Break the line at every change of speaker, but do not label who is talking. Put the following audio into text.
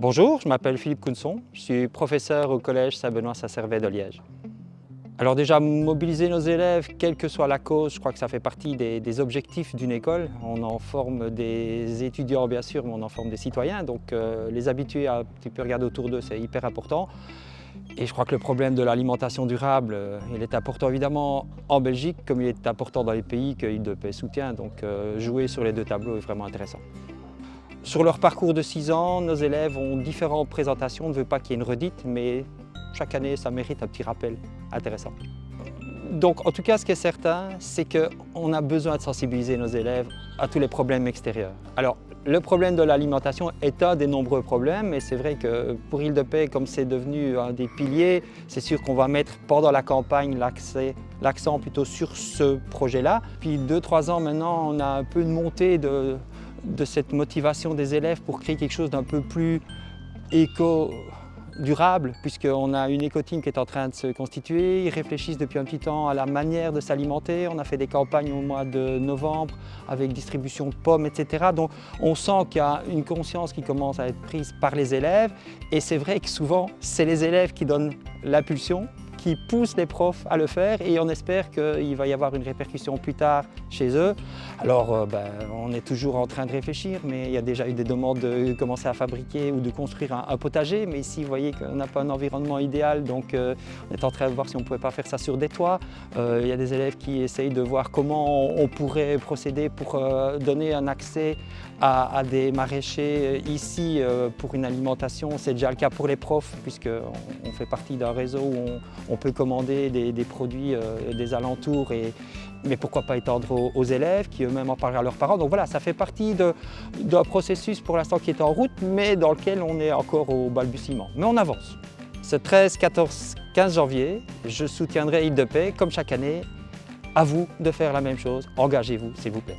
Bonjour, je m'appelle Philippe Counson, je suis professeur au collège Saint-Benoît-Saint-Servais de Liège. Alors déjà, mobiliser nos élèves, quelle que soit la cause, je crois que ça fait partie des objectifs d'une école. On en forme des étudiants bien sûr, mais on en forme des citoyens, donc les habituer à un petit peu regarder autour d'eux, c'est hyper important. Et je crois que le problème de l'alimentation durable, il est important évidemment en Belgique, comme il est important dans les pays que l'IDEP soutient, donc jouer sur les deux tableaux est vraiment intéressant. Sur leur parcours de 6 ans, nos élèves ont différentes présentations. On ne veut pas qu'il y ait une redite, mais chaque année, ça mérite un petit rappel intéressant. Donc, en tout cas, ce qui est certain, c'est qu'on a besoin de sensibiliser nos élèves à tous les problèmes extérieurs. Alors, le problème de l'alimentation est un des nombreux problèmes, et c'est vrai que pour Île-de-Paix, comme c'est devenu un des piliers, c'est sûr qu'on va mettre pendant la campagne l'accent plutôt sur ce projet-là. Puis 2-3 ans maintenant, on a un peu une montée de cette motivation des élèves pour créer quelque chose d'un peu plus éco-durable, puisqu'on a une éco-team qui est en train de se constituer. Ils réfléchissent depuis un petit temps à la manière de s'alimenter. On a fait des campagnes au mois de novembre avec distribution de pommes, etc. Donc on sent qu'il y a une conscience qui commence à être prise par les élèves. Et c'est vrai que souvent, c'est les élèves qui donnent l'impulsion, qui poussent les profs à le faire, et on espère qu'il va y avoir une répercussion plus tard chez eux. Alors on est toujours en train de réfléchir, mais il y a déjà eu des demandes de commencer à fabriquer ou de construire un potager, mais ici vous voyez qu'on n'a pas un environnement idéal, donc on est en train de voir si on ne pouvait pas faire ça sur des toits. Il y a des élèves qui essayent de voir comment on pourrait procéder pour donner un accès à des maraîchers ici pour une alimentation. C'est déjà le cas pour les profs, puisqu'on fait partie d'un réseau où on peut commander des produits des alentours, mais pourquoi pas étendre aux élèves qui eux-mêmes en parlent à leurs parents. Donc voilà, ça fait partie d'un processus pour l'instant qui est en route, mais dans lequel on est encore au balbutiement. Mais on avance. Ce 13, 14, 15 janvier, je soutiendrai Île-de-Paix comme chaque année. À vous de faire la même chose. Engagez-vous, s'il vous plaît.